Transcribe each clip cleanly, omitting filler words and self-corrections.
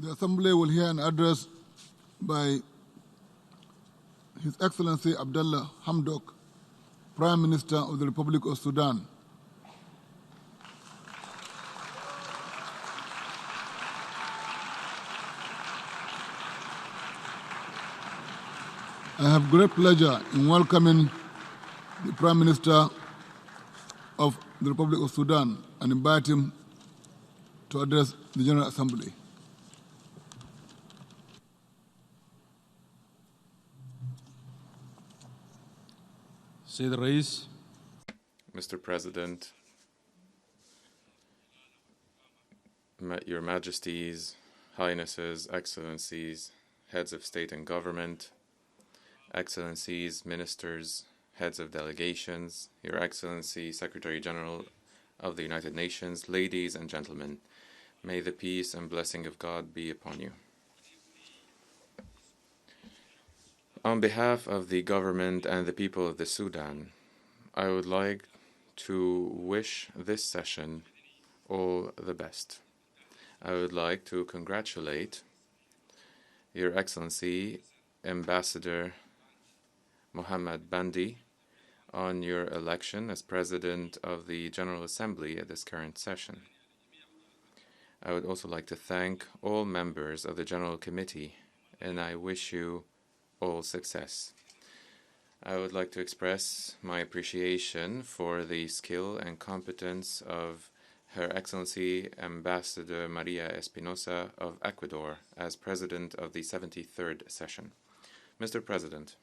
The Assembly will hear an address by His Excellency Abdullah Hamdok, Prime Minister of the Republic of Sudan. I have great pleasure in welcoming the Prime Minister of the Republic of Sudan and invite him to address the General Assembly. Sayyid Ra'is. Mr. President, Your Majesties, Highnesses, Excellencies, Heads of State and Government, Excellencies, Ministers, Heads of Delegations, Your Excellency, Secretary General of the United Nations, ladies and gentlemen, may the peace and blessing of God be upon you. On behalf of the government and the people of the Sudan, I would like to wish this session all the best. I would like to congratulate Your Excellency, Ambassador Mohammed Bandi, on your election as President of the General Assembly at this current session. I would also like to thank all members of the General Committee, and I wish you all success. I would like to express my appreciation for the skill and competence of Her Excellency Ambassador Maria Espinosa of Ecuador as President of the 73rd session. Mr. President,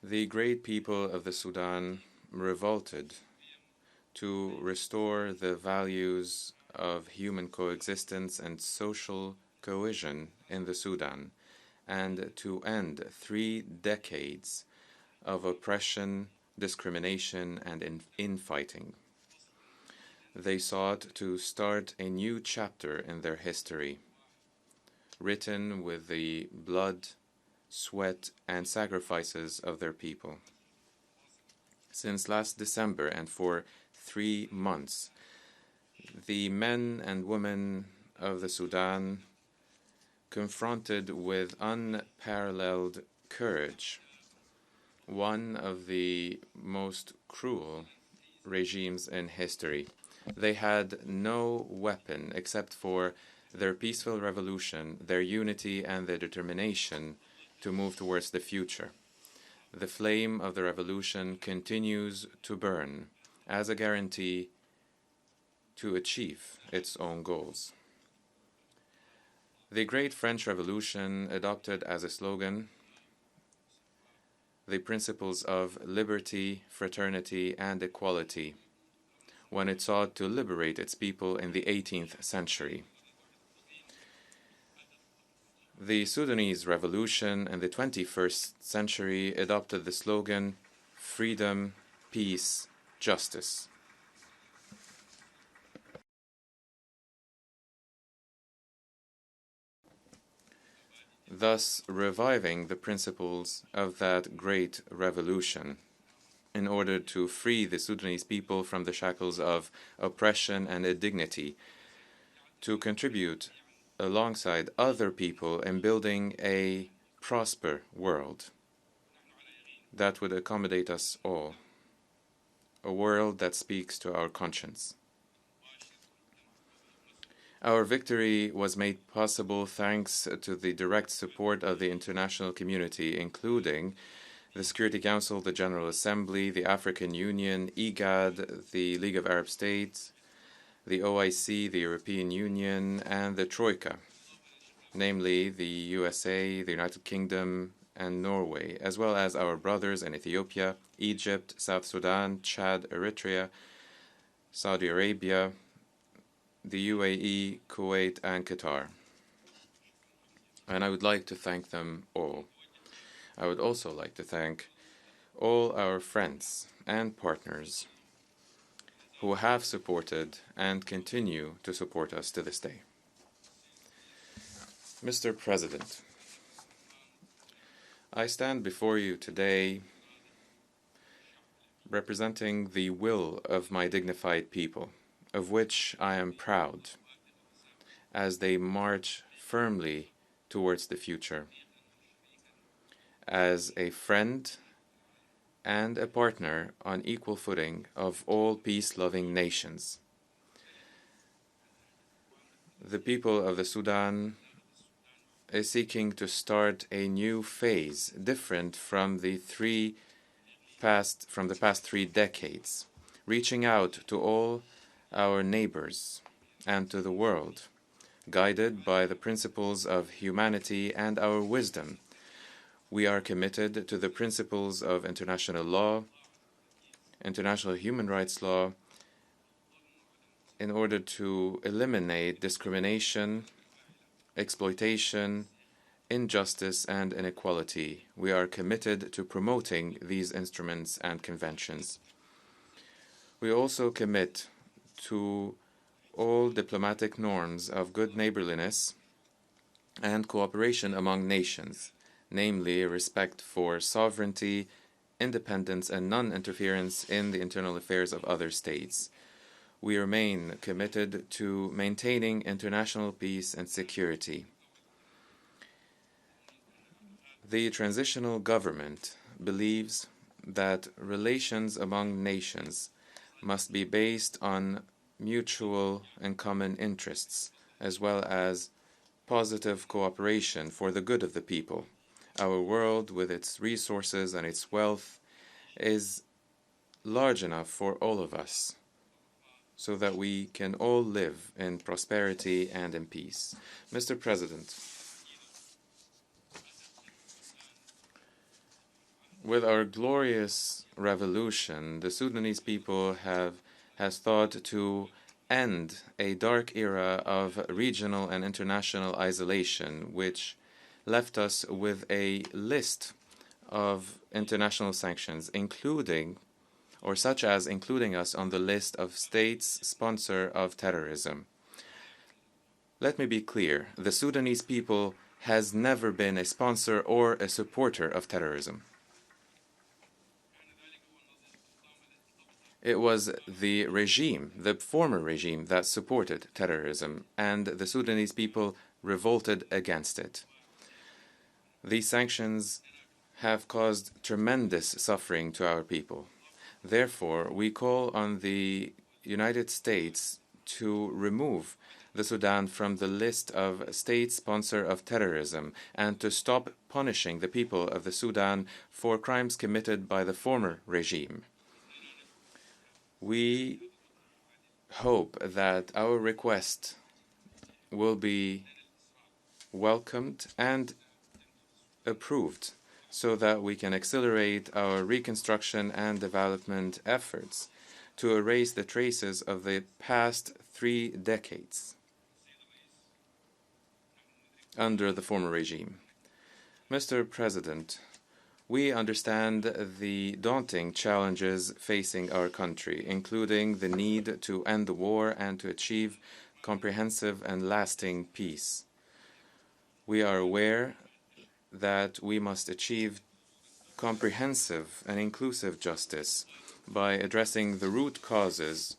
the great people of the Sudan revolted to restore the values of human coexistence and social cohesion in the Sudan, and to end 3 decades of oppression, discrimination, and infighting. They sought to start a new chapter in their history, written with the blood, sweat, and sacrifices of their people. Since last December, and for 3 months, the men and women of the Sudan, confronted with unparalleled courage, one of the most cruel regimes in history. They had no weapon except for their peaceful revolution, their unity, and their determination to move towards the future. The flame of the revolution continues to burn as a guarantee to achieve its own goals. The Great French Revolution adopted as a slogan the principles of liberty, fraternity, and equality when it sought to liberate its people in the 18th century. The Sudanese Revolution in the 21st century adopted the slogan freedom, peace, justice. Thus reviving the principles of that great revolution in order to free the Sudanese people from the shackles of oppression and indignity, to contribute alongside other people in building a prosperous world that would accommodate us all, a world that speaks to our conscience. Our victory was made possible thanks to the direct support of the international community, including the Security Council, the General Assembly, the African Union, IGAD, the League of Arab States, the OIC, the European Union, and the Troika, namely the USA, the United Kingdom, and Norway, as well as our brothers in Ethiopia, Egypt, South Sudan, Chad, Eritrea, Saudi Arabia, the UAE, Kuwait, and Qatar. And I would like to thank them all. I would also like to thank all our friends and partners who have supported and continue to support us to this day. Mr. President, I stand before you today representing the will of my dignified people, of which I am proud, as they march firmly towards the future, as a friend and a partner on equal footing of all peace-loving nations. The people of the Sudan is seeking to start a new phase, different from the past 3 decades, reaching out to all our neighbors and to the world, guided by the principles of humanity and our wisdom. We are committed to the principles of international law, international human rights law, in order to eliminate discrimination, exploitation, injustice, and inequality. We are committed to promoting these instruments and conventions. We also commit to all diplomatic norms of good neighborliness and cooperation among nations, namely respect for sovereignty, independence, and non-interference in the internal affairs of other states. We remain committed to maintaining international peace and security. The transitional government believes that relations among nations must be based on mutual and common interests, as well as positive cooperation for the good of the people. Our world, with its resources and its wealth, is large enough for all of us, so that we can all live in prosperity and in peace. Mr. President, with our glorious revolution, the Sudanese people has thought to end a dark era of regional and international isolation, which left us with a list of international sanctions, including us on the list of states sponsor of terrorism. Let me be clear, the Sudanese people has never been a sponsor or a supporter of terrorism. It was the regime, the former regime, that supported terrorism, and the Sudanese people revolted against it. These sanctions have caused tremendous suffering to our people. Therefore, we call on the United States to remove the Sudan from the list of states sponsor of terrorism and to stop punishing the people of the Sudan for crimes committed by the former regime. We hope that our request will be welcomed and approved, so that we can accelerate our reconstruction and development efforts to erase the traces of the past 3 decades under the former regime. Mr. President, we understand the daunting challenges facing our country, including the need to end the war and to achieve comprehensive and lasting peace. We are aware that we must achieve comprehensive and inclusive justice by addressing the root causes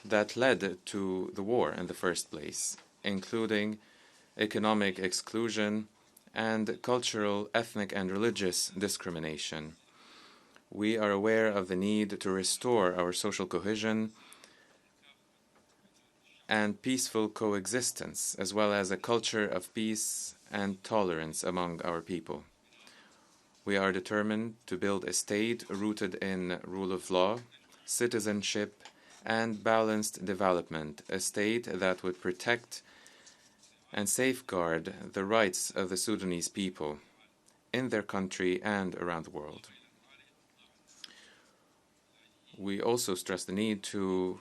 that led to the war in the first place, including economic exclusion and cultural, ethnic, and religious discrimination. We are aware of the need to restore our social cohesion and peaceful coexistence, as well as a culture of peace and tolerance among our people. We are determined to build a state rooted in rule of law, citizenship, and balanced development, a state that would protect and safeguard the rights of the Sudanese people in their country and around the world. We also stress the need to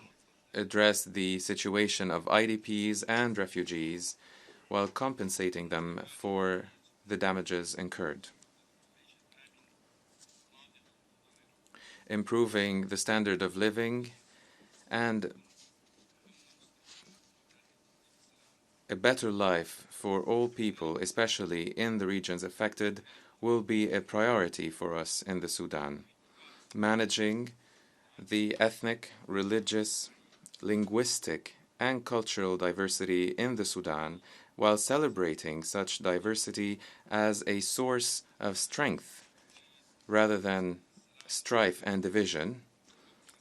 address the situation of IDPs and refugees while compensating them for the damages incurred. Improving the standard of living and a better life for all people, especially in the regions affected, will be a priority for us in the Sudan. Managing the ethnic, religious, linguistic, and cultural diversity in the Sudan, while celebrating such diversity as a source of strength rather than strife and division,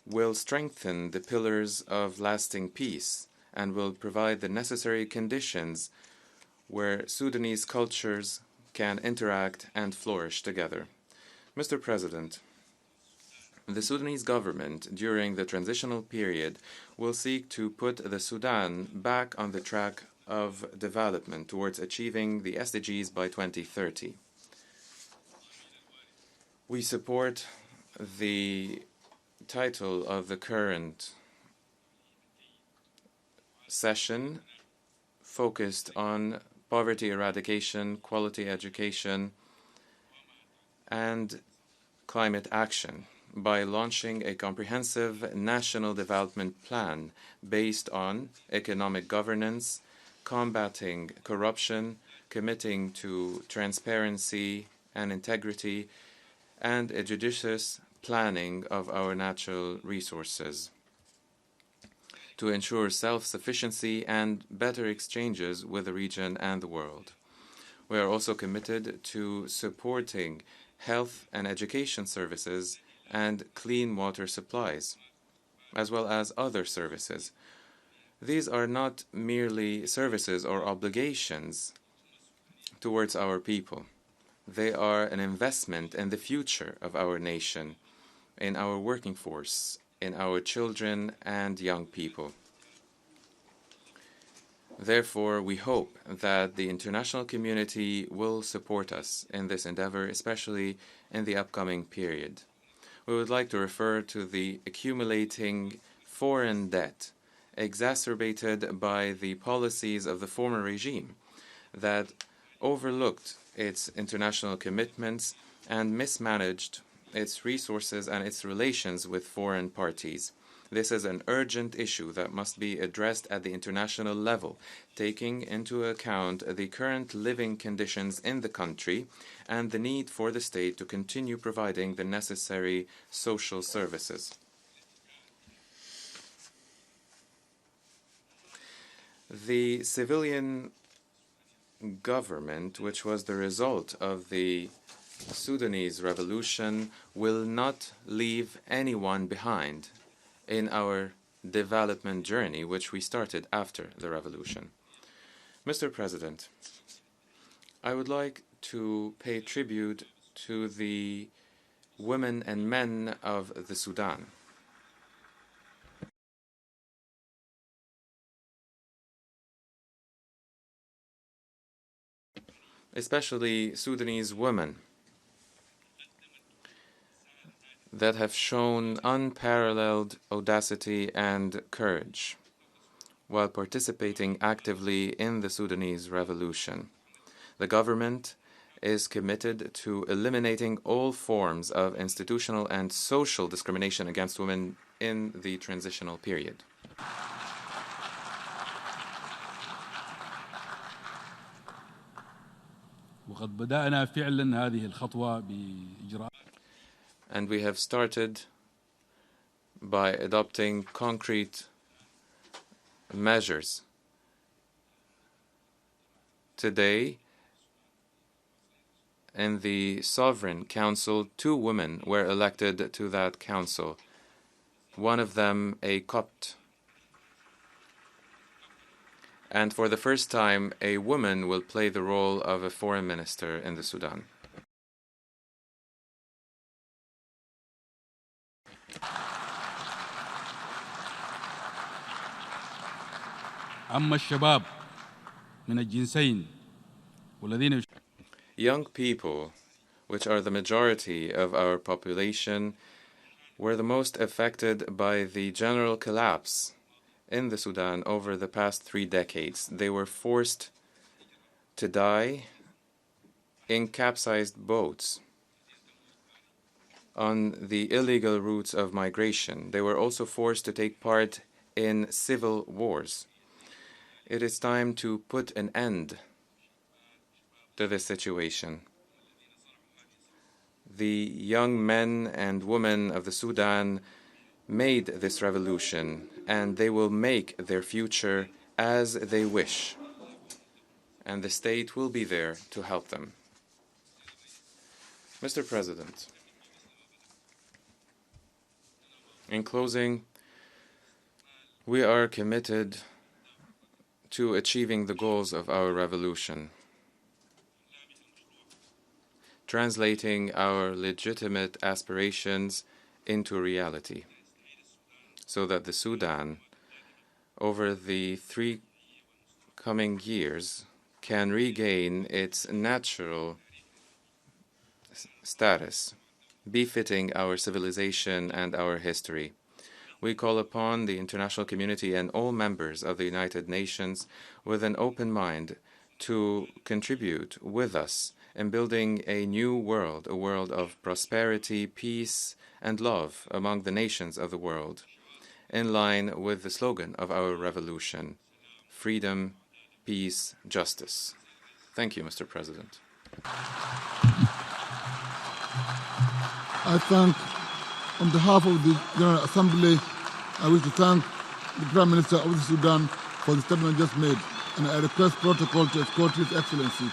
will strengthen the pillars of lasting peace and will provide the necessary conditions where Sudanese cultures can interact and flourish together. Mr. President, the Sudanese government during the transitional period will seek to put the Sudan back on the track of development towards achieving the SDGs by 2030. We support the title of the current session focused on poverty eradication, quality education, and climate action by launching a comprehensive national development plan based on economic governance, combating corruption, committing to transparency and integrity, and a judicious planning of our natural resources to ensure self-sufficiency and better exchanges with the region and the world. We are also committed to supporting health and education services and clean water supplies, as well as other services. These are not merely services or obligations towards our people. They are an investment in the future of our nation, in our working force, in our children and young people. Therefore, we hope that the international community will support us in this endeavor, especially in the upcoming period. We would like to refer to the accumulating foreign debt exacerbated by the policies of the former regime that overlooked its international commitments and mismanaged its resources and its relations with foreign parties. This is an urgent issue that must be addressed at the international level, taking into account the current living conditions in the country and the need for the state to continue providing the necessary social services. The civilian government, which was the result of the Sudanese revolution, will not leave anyone behind in our development journey, which we started after the revolution. Mr. President, I would like to pay tribute to the women and men of the Sudan. Especially Sudanese women that have shown unparalleled audacity and courage while participating actively in the Sudanese revolution. The government is committed to eliminating all forms of institutional and social discrimination against women in the transitional period. وقد بدأنا فعلا هذه الخطوة بإجراء And we have started by adopting concrete measures. Today, in the Sovereign Council, 2 women were elected to that council, one of them a Copt. And for the first time, a woman will play the role of a foreign minister in the Sudan. أما الشباب من الجنسين والذين Young people, which are the majority of our population, were the most affected by the general collapse in the Sudan over the past 3 decades. They were forced to die in capsized boats on the illegal routes of migration. They were also forced to take part in civil wars. It is time to put an end to this situation. The young men and women of the Sudan made this revolution, and they will make their future as they wish, and the state will be there to help them. Mr. President, in closing, we are committed to achieving the goals of our revolution, translating our legitimate aspirations into reality, so that the Sudan, over the 3 coming years, can regain its natural status, befitting our civilization and our history. We call upon the international community and all members of the United Nations with an open mind to contribute with us in building a new world, a world of prosperity, peace, and love among the nations of the world, in line with the slogan of our revolution: freedom, peace, justice. Thank you, Mr. President. I thank, on behalf of the General Assembly, I wish to thank the Prime Minister of the Sudan for the statement just made, and I request protocol to escort His Excellency